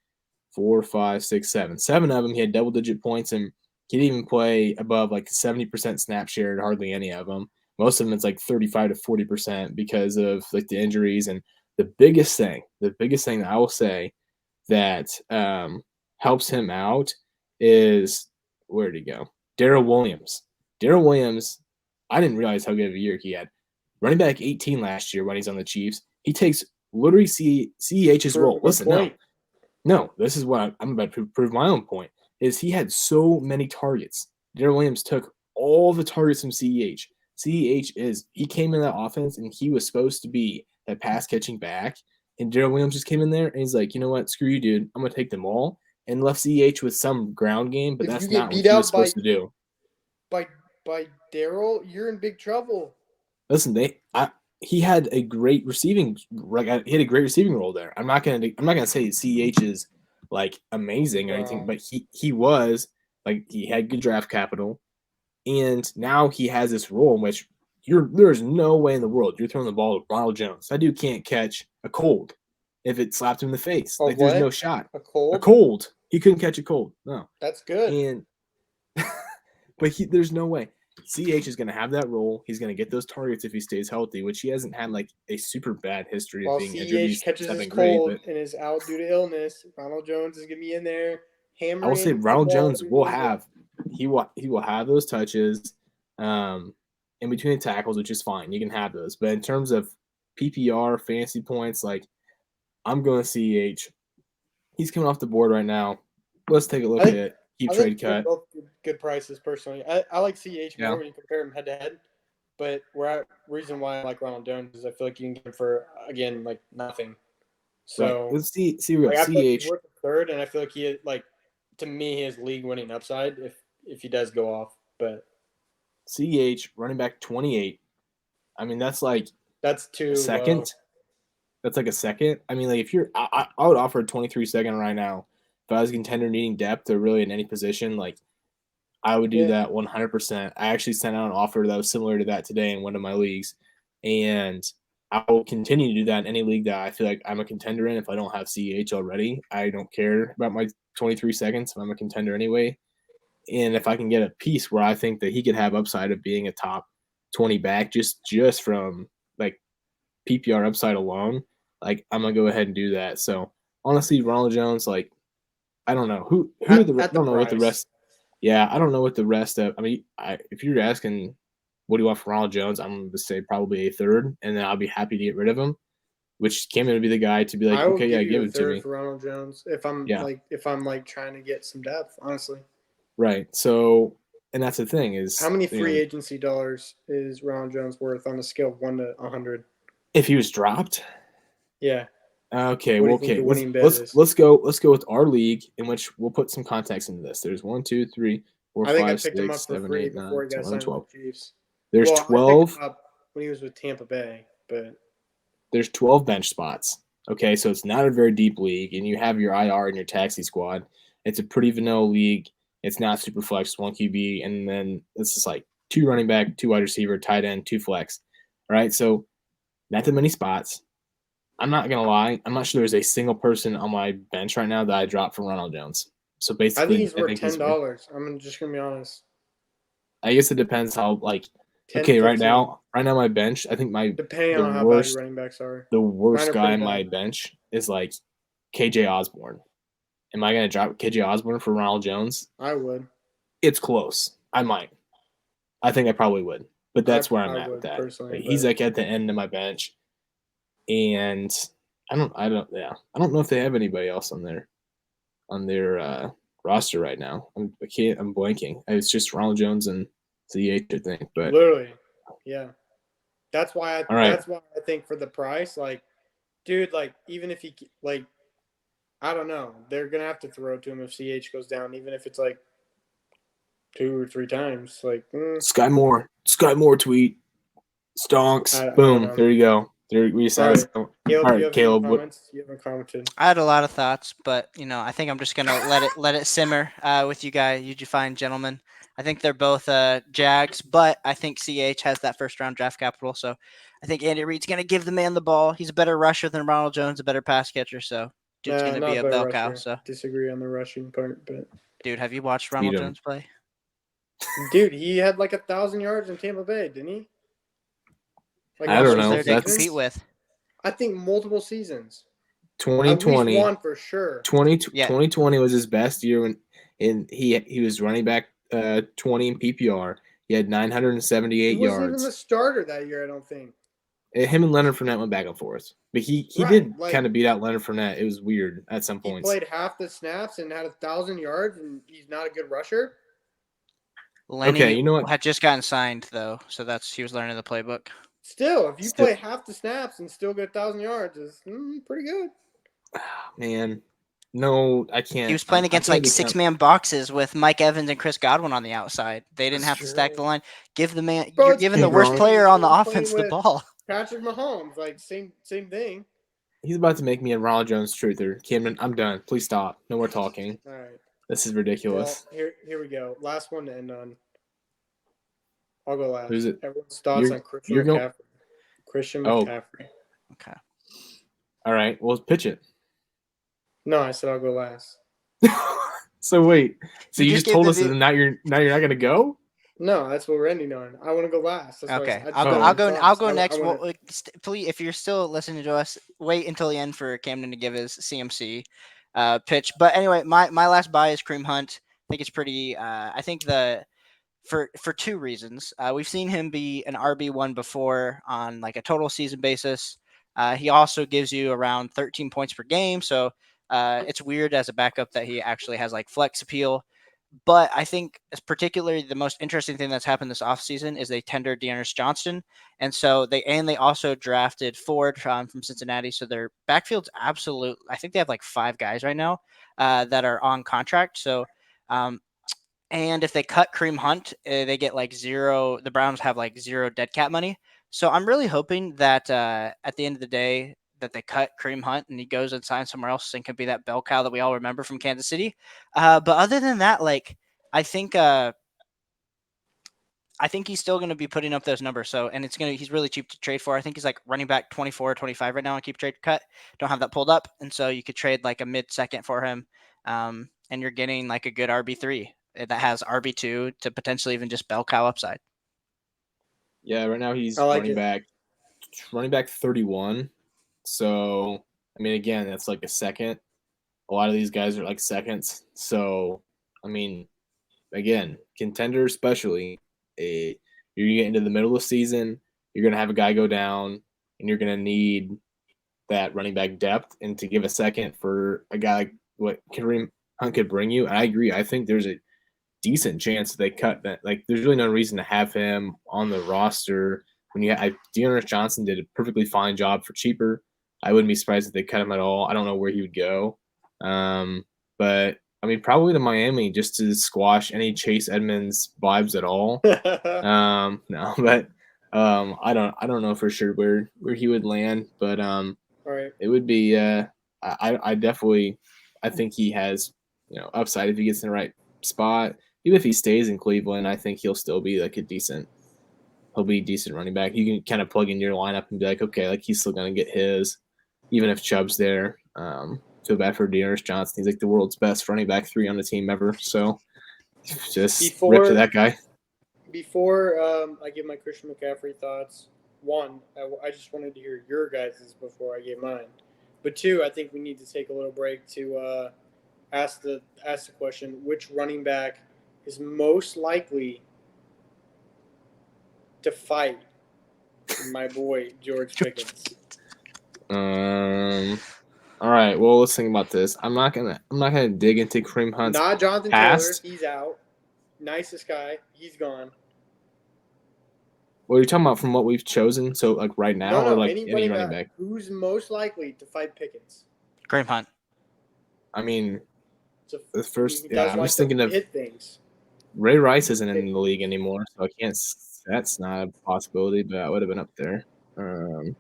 Speaker 1: 4, 5, 6, 7. 7 of them he had double-digit points, and he didn't even play above like 70% snap share. Hardly any of them. Most of them it's like 35 to 40% because of like the injuries. And the biggest thing that I will say that helps him out is where did he go? Daryl Williams. Daryl Williams. I didn't realize how good of a year he had. Running back 18 last year when he's on the Chiefs. He takes literally CEH's role. Listen, no, this is what I'm about to prove my own point, is he had so many targets. Daryl Williams took all the targets from CEH. He came in that offense and he was supposed to be that pass catching back. And Daryl Williams just came in there and he's like, you know what, screw you, dude. I'm going to take them all. And left CEH with some ground game, but that's not what he was supposed to do.
Speaker 2: By Daryl, you're in big trouble.
Speaker 1: Listen, he had a great receiving role there. I'm not gonna say CEH is like amazing or anything, but he was like he had good draft capital, and now he has this role in which There's no way in the world you're throwing the ball to Ronald Jones. That dude can't catch a cold if it slapped him in the face.
Speaker 2: A
Speaker 1: Like there's no
Speaker 2: what?
Speaker 1: shot.
Speaker 2: A
Speaker 1: A
Speaker 2: cold?
Speaker 1: cold. He couldn't catch a cold. No.
Speaker 2: That's good.
Speaker 1: And but there's no way. CH is going to have that role. He's going to get those targets if he stays healthy, which he hasn't had like a super bad history of
Speaker 2: While
Speaker 1: being injured.
Speaker 2: CEH catches his
Speaker 1: been great,
Speaker 2: cold
Speaker 1: but
Speaker 2: and is out due to illness, Ronald Jones is gonna be in there hammering.
Speaker 1: I will say
Speaker 2: the
Speaker 1: Ronald
Speaker 2: ball
Speaker 1: Jones
Speaker 2: through
Speaker 1: will
Speaker 2: the-
Speaker 1: have he will have those touches in between the tackles, which is fine. You can have those. But in terms of PPR fantasy points, like I'm going CEH. He's coming off the board right now. Let's take a look at keep
Speaker 2: I
Speaker 1: trade
Speaker 2: think they're
Speaker 1: cut.
Speaker 2: both good prices personally. I like CEH more
Speaker 1: Yeah.
Speaker 2: when you compare them head to head. But reason why I like Ronald Jones is I feel like you can get him for again like nothing. So
Speaker 1: Right. Let's see real
Speaker 2: like, I feel like
Speaker 1: CH.
Speaker 2: he's worth a third, and I feel like to me he has league winning upside if he does go off. But
Speaker 1: CH running back 28. I mean that's like
Speaker 2: that's too
Speaker 1: a second.
Speaker 2: low.
Speaker 1: That's like a second. I mean, like if you're, I would offer a 23 second right now. If I was a contender needing depth or really in any position, like I would do that 100%. I actually sent out an offer that was similar to that today in one of my leagues, and I will continue to do that in any league that I feel like I'm a contender in. If I don't have CEH already, I don't care about my 23 seconds if I'm a contender anyway. And if I can get a piece where I think that he could have upside of being a top 20 back just from like PPR upside alone, like I'm gonna go ahead and do that. So honestly, Ronald Jones, like I don't know who I don't know what the rest. Yeah, I don't know what the rest of. I mean, if you're asking what do you want from Ronald Jones, I'm going to say probably a third, and then I'll be happy to get rid of him. Which Cam would be the guy to be like, okay, yeah, give it to me.
Speaker 2: For Ronald Jones if I'm trying to get some depth, honestly.
Speaker 1: Right. So, and that's the thing is
Speaker 2: how many free agency dollars is Ronald Jones worth on a scale of 1 to 100?
Speaker 1: If he was dropped.
Speaker 2: Yeah.
Speaker 1: Okay. Well, okay. Let's go with our league in which we'll put some context into this. There's 1, 2, 3, 4, 5, 6, 7, 8, 9, 10, 11, 12. There's 12
Speaker 2: when he was with Tampa Bay, but
Speaker 1: there's 12 bench spots. Okay, so it's not a very deep league, and you have your IR and your taxi squad. It's a pretty vanilla league. It's not super flex, 1 QB, and then it's just like 2 running back, 2 wide receiver, tight end, 2 flex. All right, so not that many spots. I'm not gonna lie. I'm not sure there's a single person on my bench right now that I dropped for Ronald Jones. So basically,
Speaker 2: I think he's worth $10. I'm just gonna be honest.
Speaker 1: I guess it depends how like. 10, okay, 15. right now my bench. I think
Speaker 2: depending on how bad your running backs are.
Speaker 1: The worst guy on my bench is like KJ Osborne. Am I gonna drop KJ Osborne for Ronald Jones?
Speaker 2: I would.
Speaker 1: It's close. I might. I think I probably would. But that's where I'm at with that. Like, he's like at the end of my bench. And I don't know if they have anybody else on their roster right now. I'm blanking. It's just Ronald Jones and CH, I think. But
Speaker 2: literally, yeah. That's why I think for the price, like, dude, like even if he like, I don't know, they're gonna have to throw it to him if CH goes down, even if it's like 2 or 3 times. Like
Speaker 1: Sky Moore tweet, stonks, boom, there you go. There we said. All right, Caleb.
Speaker 2: You haven't commented.
Speaker 3: I had a lot of thoughts, but I think I'm just gonna let it simmer with you guys, you fine gentlemen. I think they're both Jags, but I think CH has that first round draft capital, so I think Andy Reid's gonna give the man the ball. He's a better rusher than Ronald Jones, a better pass catcher, so dude's gonna be a bell cow. So
Speaker 2: disagree on the rushing part, but
Speaker 3: dude, have you watched Ronald Jones play?
Speaker 2: Dude, he had like 1,000 yards in Tampa Bay, didn't he?
Speaker 3: Like, I don't know. There to compete with.
Speaker 2: I think multiple seasons.
Speaker 1: 2020.
Speaker 2: At least one for sure.
Speaker 1: 2020 was his best year when he was running back 20 in PPR. He had 978 yards. He wasn't
Speaker 2: even the starter that year, I don't think.
Speaker 1: Him and Leonard Fournette went back and forth. But he did kind of beat out Leonard Fournette. It was weird at some points.
Speaker 2: He played half the snaps and had 1,000 yards, and he's not a good rusher.
Speaker 3: Lenny had just gotten signed, though, so he was learning the playbook.
Speaker 2: Still, if you play half the snaps and still get 1,000 yards, it's pretty good.
Speaker 1: Man, no, I can't.
Speaker 3: He was playing against like 6-man boxes with Mike Evans and Chris Godwin on the outside. They didn't have to stack the line. Give the man, you're giving the worst player on the offense the ball.
Speaker 2: Patrick Mahomes, like same thing.
Speaker 1: He's about to make me a Ronald Jones truther. Camden, I'm done. Please stop. No more talking.
Speaker 2: All right.
Speaker 1: This is ridiculous.
Speaker 2: Well, here we go. Last one to end on. I'll go last.
Speaker 1: Who's it?
Speaker 2: Everyone's thoughts on Christian
Speaker 1: you're
Speaker 2: McCaffrey. Christian
Speaker 1: Oh.
Speaker 2: McCaffrey.
Speaker 3: Okay.
Speaker 1: All right. Well, pitch it.
Speaker 2: No, I said I'll go last.
Speaker 1: So wait. So
Speaker 3: You
Speaker 1: you
Speaker 3: just
Speaker 1: just
Speaker 3: gave
Speaker 1: told
Speaker 3: the
Speaker 1: us that
Speaker 3: view-
Speaker 1: now you're not gonna go?
Speaker 2: No, that's what we're ending on. I want to go last. That's
Speaker 3: Okay,
Speaker 2: why I
Speaker 3: I'll
Speaker 2: just
Speaker 3: go.
Speaker 2: wanted
Speaker 3: I'll go. I'll
Speaker 2: thoughts.
Speaker 3: go
Speaker 2: I
Speaker 3: next.
Speaker 2: wanna-
Speaker 3: Well, please, if you're still listening to us, wait until the end for Camden to give his CMC pitch. But anyway, my last buy is Kareem Hunt. I think it's pretty. I think for two reasons. We've seen him be an RB1 before on like a total season basis. He also gives you around 13 points per game, so it's weird as a backup that he actually has like flex appeal. But I think particularly the most interesting thing that's happened this offseason is they tendered Dearness Johnston. And so they also drafted Ford from Cincinnati. So their backfield's absolute. I think they have like 5 guys right now that are on contract. So and if they cut Kareem Hunt, they get like zero. The Browns have like zero dead cap money. So I'm really hoping that at the end of the day that they cut Kareem Hunt and he goes and signs somewhere else and can be that bell cow that we all remember from Kansas City. But other than that, like I think he's still going to be putting up those numbers. So, and he's really cheap to trade for. I think he's like running back 24 or 25 right now on Keep Trade Cut. Don't have that pulled up. And so you could trade like a mid second for him. And you're getting like a good RB3 that has RB2 to potentially even just bell cow upside.
Speaker 1: Yeah, right now he's
Speaker 2: I like
Speaker 1: running back 31. So, I mean, again, that's like a second. A lot of these guys are like seconds. So, I mean, again, contender especially, you're going to get into the middle of the season, you're going to have a guy go down, and you're going to need that running back depth. And to give a second for a guy like what Kareem Hunt could bring you, and I agree. I think there's a decent chance that they cut that. Like, there's really no reason to have him on the roster when Dearness Johnson did a perfectly fine job for cheaper. I wouldn't be surprised if they cut him at all. I don't know where he would go, but I mean, probably to Miami just to squash any Chase Edmonds vibes at all. No, but I don't know for sure where he would land, but
Speaker 2: All right.
Speaker 1: it would be. I definitely, I think he has upside if he gets in the right spot. Even if he stays in Cleveland, I think he'll still be like he'll be a decent running back. You can kind of plug in your lineup and be like, okay, like he's still going to get his, even if Chubb's there. Feel bad for Dearness Johnson. He's like the world's best running back 3 on the team ever. So just rip to that guy.
Speaker 2: Before I give my Christian McCaffrey thoughts, one, I just wanted to hear your guys' before I gave mine. But 2, I think we need to take a little break to ask the question: which running back is most likely to fight my boy George Pickens?
Speaker 1: All right. Well, let's think about this. I'm not gonna dig into Kareem Hunt's
Speaker 2: Not Jonathan
Speaker 1: past.
Speaker 2: Taylor. He's out. Nicest guy. He's gone.
Speaker 1: What are you talking about from what we've chosen? So like right now, or like any running back?
Speaker 2: Who's most likely to fight Pickens?
Speaker 3: Kareem Hunt.
Speaker 1: I mean, the first.
Speaker 2: He
Speaker 1: Yeah,
Speaker 2: does
Speaker 1: I'm
Speaker 2: like
Speaker 1: just thinking
Speaker 2: to
Speaker 1: of
Speaker 2: hit things.
Speaker 1: Ray Rice isn't in the league anymore, so I can't. That's not a possibility, but I would have been up there.
Speaker 3: The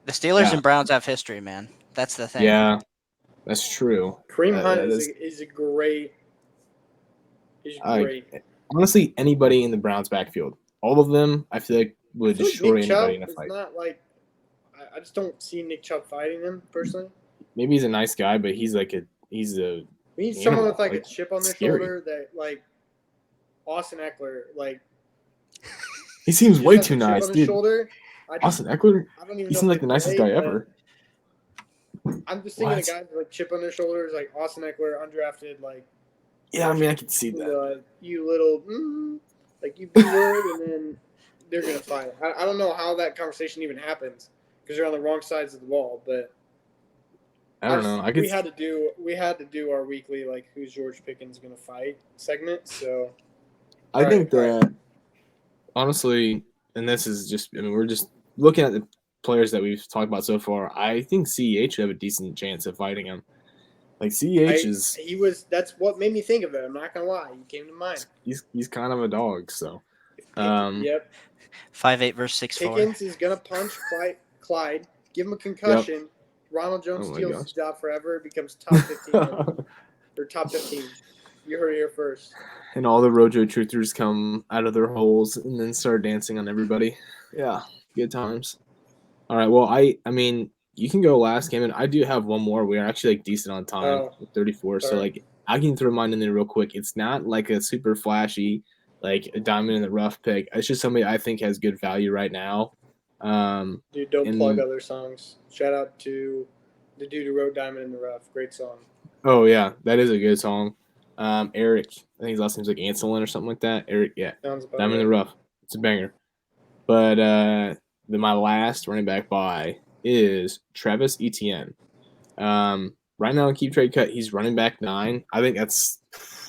Speaker 3: Steelers and Browns have history, man. That's the thing.
Speaker 1: Yeah, that's true.
Speaker 2: Kareem Hunt is great.
Speaker 1: Honestly, anybody in the Browns backfield, all of them, I feel like would destroy anybody in a fight.
Speaker 2: It's not like I just don't see Nick Chubb fighting him personally.
Speaker 1: Maybe he's a nice guy, but he's a.
Speaker 2: We need someone with like a chip on their shoulder that like Austin Eckler like.
Speaker 1: He seems way too nice, dude. Austin Eckler,
Speaker 2: I don't even
Speaker 1: he
Speaker 2: know
Speaker 1: seems like the nicest guy ever.
Speaker 2: I'm just thinking of guys with like chip on their shoulders, like Austin Eckler, undrafted, like.
Speaker 1: Yeah, I mean, I can see that.
Speaker 2: You little, like you be word, and then they're gonna fight. I don't know how that conversation even happens because you're on the wrong sides of the ball. But
Speaker 1: I don't know.
Speaker 2: We had to do our weekly like who's George Pickens gonna fight segment. So
Speaker 1: I think that honestly, and this is just, I mean, we're just looking at the players that we've talked about so far. I think CEH should have a decent chance of fighting him. Like
Speaker 2: that's what made me think of it. I'm not gonna lie, he came to mind.
Speaker 1: He's kind of a dog, so.
Speaker 2: Yep.
Speaker 3: 5'8" versus 6'4".
Speaker 2: Pickens is gonna punch Clyde, give him a concussion. Yep. Ronald Jones steals his job forever, becomes top 15 or top 15. You heard it here first.
Speaker 1: And all the Rojo truthers come out of their holes and then start dancing on everybody. Yeah, good times. All right, well, I mean, you can go last, Cam, and I do have one more. We are actually like decent on time with 34. So
Speaker 2: sorry.
Speaker 1: like I can throw mine in there real quick. It's not like a super flashy, like a diamond in the rough pick. It's just somebody I think has good value right now.
Speaker 2: Dude, don't
Speaker 1: and-
Speaker 2: plug other songs. Shout out to the dude who wrote Diamond in the Rough. Great song.
Speaker 1: Oh yeah, that is a good song. Eric, I think his last name's like Anselin or something like that. Eric, yeah.
Speaker 2: Sounds about
Speaker 1: Diamond in the
Speaker 2: right.
Speaker 1: rough. It's a banger. But then my last running back buy is Travis Etienne. Right now in Keep Trade Cut, he's running back 9. I think that's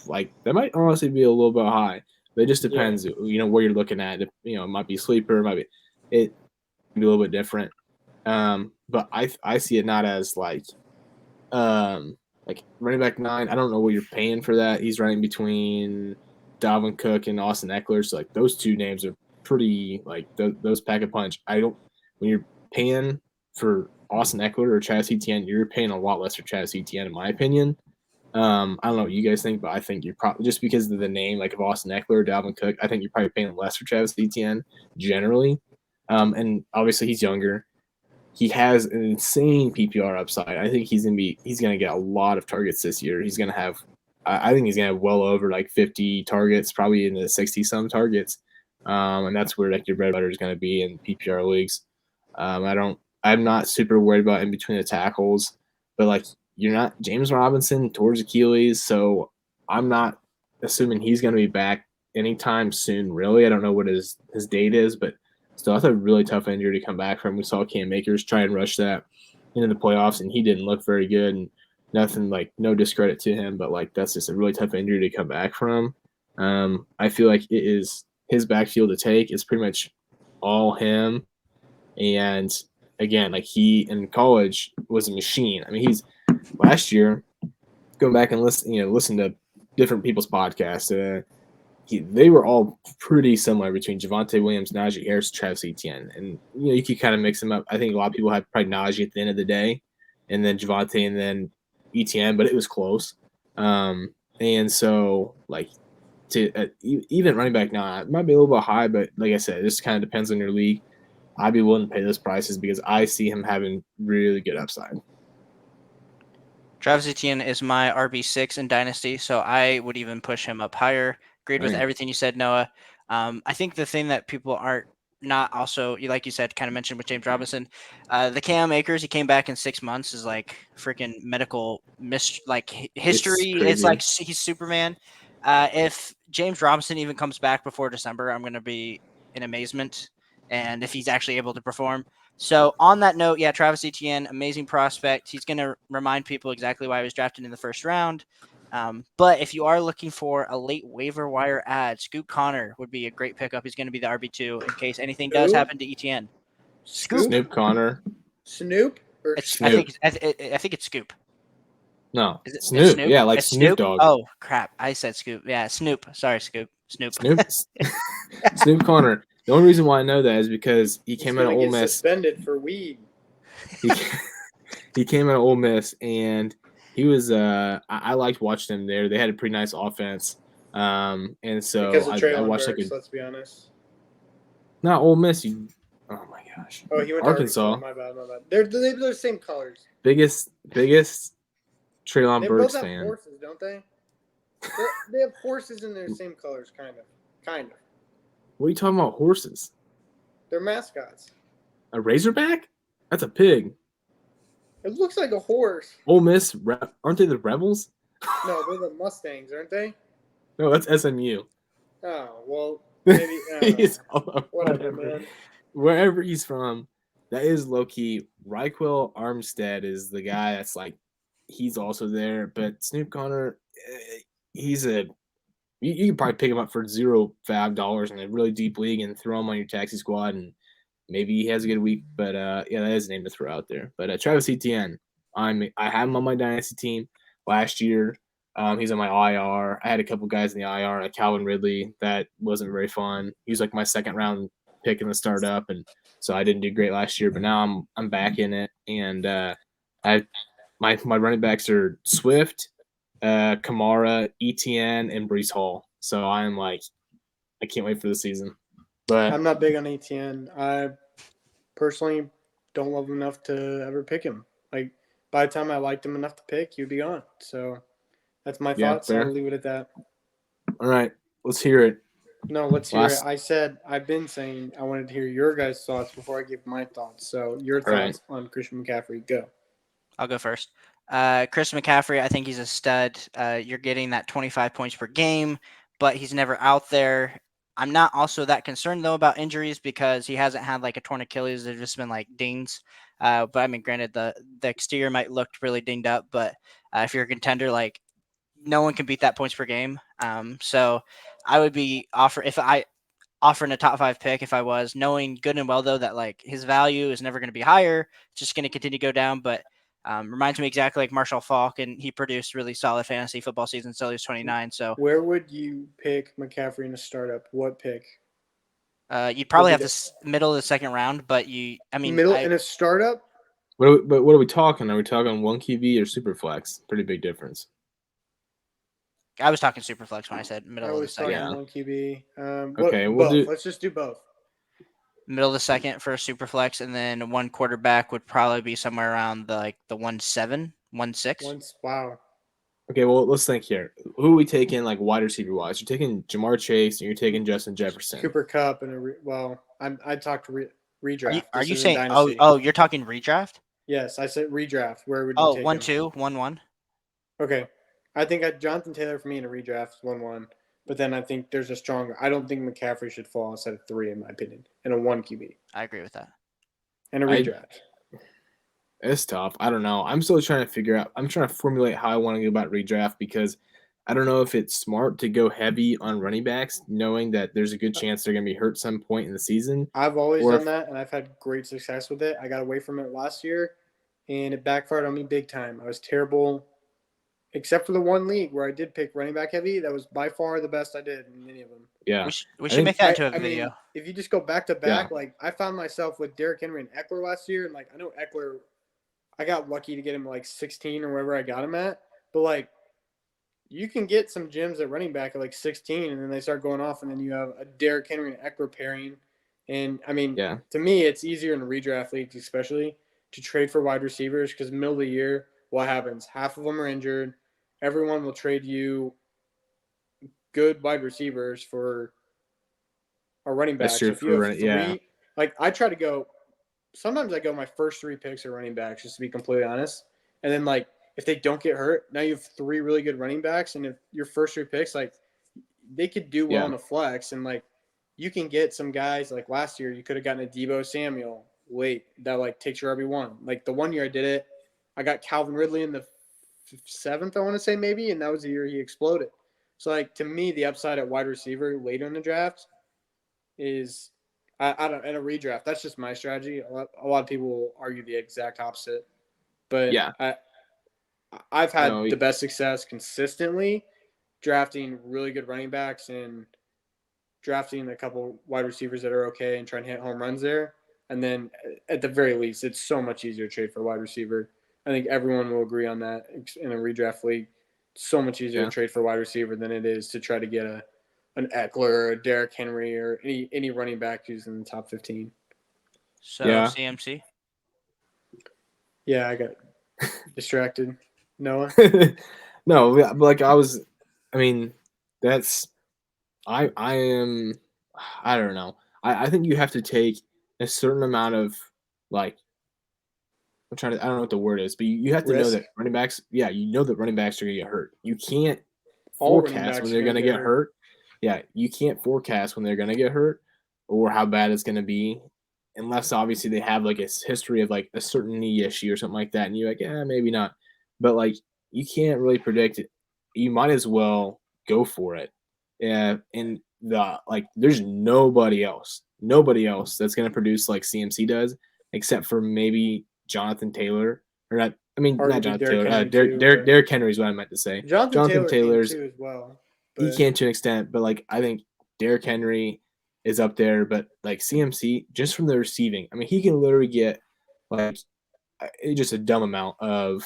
Speaker 1: like that might honestly be a little bit high. But it just depends, where you're looking at. It might be sleeper, it might be a little bit different. But I see it not as like running back 9. I don't know what you're paying for that. He's running between Dalvin Cook and Austin Eckler. So like those two names are pretty like those pack a punch. When you're paying for Austin Eckler or Travis Etienne, you're paying a lot less for Travis Etienne, in my opinion. I don't know what you guys think, but I think you're probably just because of the name, like of Austin Eckler or Dalvin Cook, I think you're probably paying less for Travis Etienne generally. And obviously he's younger. He has an insane PPR upside. I think he's gonna get a lot of targets this year. He's gonna have, I think he's gonna have well over like 50 targets, probably in the 60 some targets. And that's where like your bread and butter is gonna be in PPR leagues. I'm not super worried about in between the tackles, but like you're not James Robinson towards Achilles, so I'm not assuming he's gonna be back anytime soon. Really, I don't know what his date is, but. So that's a really tough injury to come back from. We saw Cam Akers try and rush that into the playoffs, and he didn't look very good. And nothing like no discredit to him, but like that's just a really tough injury to come back from. I feel like it is his backfield to take. It's pretty much all him. And again, like he in college was a machine. I mean, he's last year going back and listen to different people's podcasts. They were all pretty similar between Javonte Williams, Najee Harris, Travis Etienne. And, you could kind of mix them up. I think a lot of people had probably Najee at the end of the day and then Javonte and then Etienne, but it was close. And so, like, even running back now, it might be a little bit high, but like I said, it just kind of depends on your league. I'd be willing to pay those prices because I see him having really good upside.
Speaker 3: Travis Etienne is my RB6 in Dynasty, so I would even push him up higher. Agreed with everything you said, Noah. I think the thing that people aren't not also, like you said, kind of mentioned with James Robinson, the Cam Akers, he came back in 6 months, is like freaking medical history. It's like he's Superman. If James Robinson even comes back before December, I'm going to be in amazement. And if he's actually able to perform. So on that note, yeah, Travis Etienne, amazing prospect. He's going to remind people exactly why he was drafted in the first round. But if you are looking for a late waiver wire ad, Scoop Connor would be a great pickup. He's going to be the RB2 in case anything does happen to Etienne.
Speaker 1: Snoop Connor.
Speaker 2: Snoop? Or
Speaker 1: Snoop.
Speaker 3: I think it's Scoop.
Speaker 1: No,
Speaker 3: Is it
Speaker 1: Snoop.
Speaker 3: Snoop?
Speaker 1: Yeah, like
Speaker 3: it's
Speaker 1: Snoop Dogg.
Speaker 3: Oh, crap. I said Scoop. Yeah, Snoop. Sorry, Scoop. Snoop.
Speaker 1: Snoop Connor. The only reason why I know that is because he came out of Ole Miss.
Speaker 2: Suspended for weed.
Speaker 1: He came out of Ole Miss, and he was. I liked watching him there. They had a pretty nice offense, and so
Speaker 2: because of
Speaker 1: I watched
Speaker 2: Burks, let's be honest.
Speaker 1: Not Ole Miss. Oh my gosh.
Speaker 2: Oh, he went
Speaker 1: to Arkansas.
Speaker 2: My bad. They're the same colors.
Speaker 1: Biggest Treylon Burks
Speaker 2: both have
Speaker 1: fan.
Speaker 2: Horses, don't they? They have horses in their same colors, kind of.
Speaker 1: What are you talking about? Horses?
Speaker 2: They're mascots.
Speaker 1: A Razorback? That's a pig.
Speaker 2: It looks like a horse.
Speaker 1: Ole Miss, aren't they the Rebels?
Speaker 2: No, they're the Mustangs, aren't they?
Speaker 1: No, that's SMU.
Speaker 2: Oh, well, maybe. Whatever, man.
Speaker 1: Wherever he's from, that is low-key. Raquel Armstead is the guy that's like, he's also there. But Snoop Connor, he's you can probably pick him up for $0 in a really deep league and throw him on your taxi squad, and maybe he has a good week. But yeah, that is a name to throw out there. But Travis Etienne, I have him on my dynasty team last year. He's on my IR. I had a couple guys in the IR, like Calvin Ridley. That wasn't very fun. He was like my second round pick in the startup, and so I didn't do great last year. But now I'm back in it, and my running backs are Swift, Kamara, Etienne, and Brees Hall. So I'm like, I can't wait for the season. But
Speaker 2: I'm not big on Etienne. I personally don't love him enough to ever pick him. Like by the time I liked him enough to pick, he'd be gone. So that's my
Speaker 1: yeah,
Speaker 2: thoughts. I'll
Speaker 1: fair.
Speaker 2: leave it at that.
Speaker 1: All right, let's hear it.
Speaker 2: No, let's hear it.
Speaker 1: Last.
Speaker 2: I've been saying I wanted to hear your guys' thoughts before I give my thoughts. So your
Speaker 1: All right.
Speaker 2: thoughts on Christian McCaffrey? Go.
Speaker 3: I'll go first. Chris McCaffrey, I think he's a stud. You're getting that 25 points per game, but he's never out there. I'm not also that concerned though about injuries because he hasn't had like a torn Achilles. They've just been like dings. But I mean, granted, the exterior might look really dinged up, but if you're a contender, like no one can beat that points per game. So I would be offering a top 5 pick if I was, knowing good and well though that like his value is never going to be higher. It's just going to continue to go down. But reminds me exactly like Marshall Faulk, and he produced really solid fantasy football season until he was 29. So
Speaker 2: Where would you pick McCaffrey in a startup? What pick?
Speaker 3: you'd probably have this middle of the second round, but
Speaker 2: Middle in a startup?
Speaker 1: What are we talking? Are we talking 1 QB or super flex? Pretty big difference.
Speaker 3: I was talking super flex when I said
Speaker 2: I
Speaker 3: middle of the
Speaker 2: was talking
Speaker 3: second.
Speaker 2: 1 QB.
Speaker 1: Okay, we'll
Speaker 2: both.
Speaker 1: do.
Speaker 2: Let's just do both.
Speaker 3: Middle of the second for a super flex, and then one quarterback would probably be somewhere around the 1-7, 1-6.
Speaker 2: Wow.
Speaker 1: Okay, well, let's think here. Who are we taking, like, wide receiver wise? You're taking Jamar Chase and you're taking Justin Jefferson.
Speaker 2: Cooper Kupp and I talked redraft.
Speaker 3: Are you
Speaker 2: This
Speaker 3: saying?
Speaker 2: isn't Dynasty.
Speaker 3: Oh, you're talking redraft?
Speaker 2: Yes, I said redraft. Where would you take
Speaker 3: 1-2, 1-1.
Speaker 2: Okay, I think Jonathan Taylor for me in a redraft 1-1, but then I think there's a stronger. I don't think McCaffrey should fall outside of 3 in my opinion, in a 1 QB.
Speaker 3: I agree with that.
Speaker 2: And a redraft.
Speaker 1: It's tough. I don't know. I'm still trying to figure out. I'm trying to formulate how I want to go about redraft because I don't know if it's smart to go heavy on running backs, knowing that there's a good chance they're going to be hurt some point in the season.
Speaker 2: I've always done that, and I've had great success with it. I got away from it last year, and it backfired on me big time. I was terrible, except for the one league where I did pick running back heavy. That was by far the best I did in any of them.
Speaker 1: Yeah.
Speaker 3: We should make that into a video.
Speaker 2: Mean, if you just go back to back, like I found myself with Derrick Henry and Eckler last year, and like I know Eckler, I got lucky to get him like 16 or wherever I got him at, but like you can get some gems at running back at like 16, and then they start going off, and then you have a Derrick Henry and Eckler pairing. And I mean, to me, it's easier in redraft leagues, especially to trade for wide receivers because middle of the year, what happens? Half of them are injured. Everyone will trade you good wide receivers for a running back.
Speaker 1: That's true.
Speaker 2: If you have three, like I try to go. Sometimes I go my first 3 picks are running backs, just to be completely honest. And then like if they don't get hurt, now you have 3 really good running backs, and if your first 3 picks, like they could do well in a flex, and like you can get some guys like last year, you could have gotten a Deebo Samuel late that like takes your RB1. Like the one year I did it, I got Calvin Ridley in the 7th, I want to say maybe, and that was the year he exploded. So like to me, the upside at wide receiver later in the draft is I don't in a redraft. That's just my strategy. A lot of people will argue the exact opposite, but I've had the best success consistently drafting really good running backs and drafting a couple wide receivers that are okay and trying to hit home runs there. And then at the very least, it's so much easier to trade for a wide receiver. I think everyone will agree on that in a redraft league. It's so much easier to trade for a wide receiver than it is to try to get an Eckler or a Derrick Henry or any running back who's in the top 15.
Speaker 3: So CMC?
Speaker 2: Yeah, I got distracted. Noah?
Speaker 1: No, like I mean, that's I am I don't know. I think you have to take a certain amount of like I don't know what the word is, but you have to know that running backs, you know that running backs are going to get hurt. You can't forecast when they're going to get hurt. Yeah, you can't forecast when they're going to get hurt or how bad it's going to be unless obviously they have like a history of like a certain knee issue or something like that. And you're like, maybe not. But like you can't really predict it. You might as well go for it. Yeah, and there's nobody else that's going to produce like CMC does except for maybe Jonathan Taylor, or not. I mean, not Jonathan Taylor. Derrick Henry is what I meant to say.
Speaker 2: Jonathan Taylor's too as well.
Speaker 1: He can to an extent, but like I think Derrick Henry is up there. But like CMC, just from the receiving, I mean, he can literally get like just a dumb amount of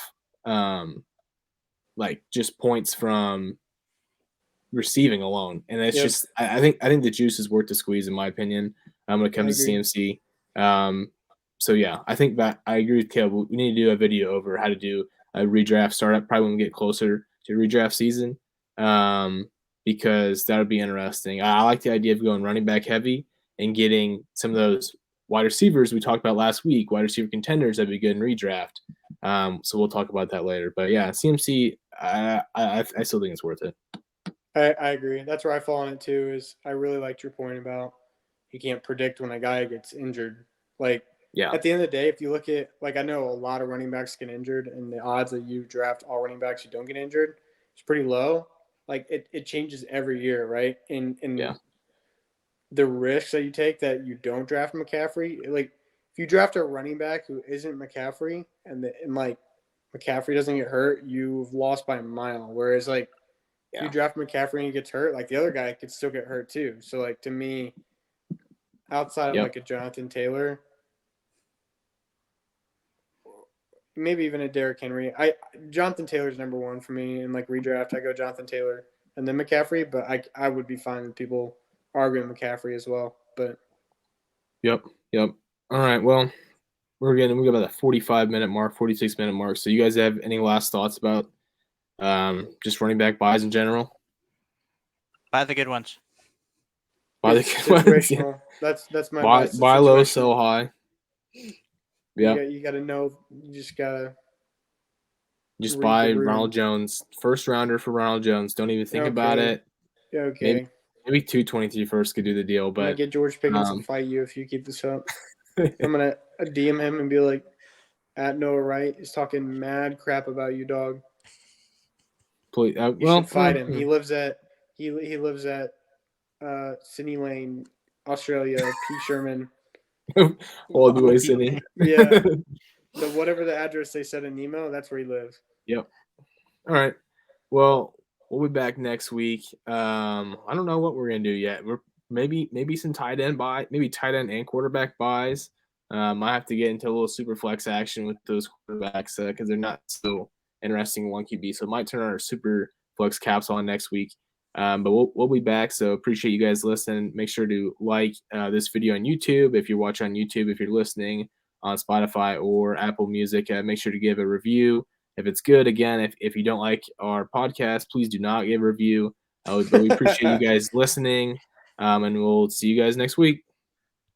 Speaker 1: like just points from receiving alone, and it's
Speaker 2: Yep.
Speaker 1: just I think the juice is worth the squeeze in my opinion. When it comes to
Speaker 2: agree.
Speaker 1: CMC. So yeah, I think that I agree with Caleb. We need to do a video over how to do a redraft startup probably when we get closer to redraft season, because that would be interesting. I like the idea of going running back heavy and getting some of those wide receivers we talked about last week, wide receiver contenders that'd be good in redraft. So we'll talk about that later. But yeah, CMC, I still think it's worth it.
Speaker 2: I agree. That's where I fall on it too. Is I really liked your point about you can't predict when a guy gets injured. Like
Speaker 1: Yeah,
Speaker 2: at the end of the day, if you look at I know a lot of running backs get injured, and the odds that you draft all running backs who don't get injured is pretty low. Like it changes every year, right? And
Speaker 1: yeah,
Speaker 2: the risks that you take that you don't draft McCaffrey, like if you draft a running back who isn't McCaffrey and McCaffrey doesn't get hurt, you've lost by a mile. Whereas like if you
Speaker 1: yeah.
Speaker 2: draft McCaffrey and he gets hurt, like the other guy could still get hurt too. So like to me, outside of
Speaker 1: Yep.
Speaker 2: like a Jonathan Taylor, maybe even a Derrick Henry, Jonathan Taylor's number one for me in like redraft. I go Jonathan Taylor and then McCaffrey, but I would be fine with people arguing McCaffrey as well. But
Speaker 1: Yep. All right. Well, we got about a 45-minute mark, 46-minute mark. So you guys have any last thoughts about just running back buys in general?
Speaker 3: Buy the good ones.
Speaker 1: Buy the
Speaker 2: situational. That's my advice.
Speaker 1: buy low, sell high. Yeah.
Speaker 2: You got to know. You just gotta
Speaker 1: just
Speaker 2: read
Speaker 1: buy
Speaker 2: the room.
Speaker 1: Ronald Jones, first rounder for Ronald Jones. Don't even think about it.
Speaker 2: Okay.
Speaker 1: Maybe 223 first could do the deal,
Speaker 2: I'm gonna
Speaker 1: but
Speaker 2: get George Pickens to fight you if you keep this up. I'm gonna DM him and be like, at Noah Wright is talking mad crap about you, dog.
Speaker 1: please,
Speaker 2: You should fight him. He lives at Sydney Lane, Australia. P. Sherman.
Speaker 1: Old boy Sydney.
Speaker 2: Yeah. Whatever the address they said in email, that's where he lives.
Speaker 1: Yep. All right. Well, we'll be back next week. I don't know what we're gonna do yet. We're maybe some tight end and quarterback buys. I have to get into a little super flex action with those quarterbacks because they're not so interesting in one QB. So it might turn our super flex caps on next week. But we'll be back. So appreciate you guys listening. Make sure to like this video on YouTube if you're watching on YouTube. If you're listening on Spotify or Apple Music, make sure to give a review. If it's good, again, if you don't like our podcast, please do not give a review. But we appreciate you guys listening, and we'll see you guys next week.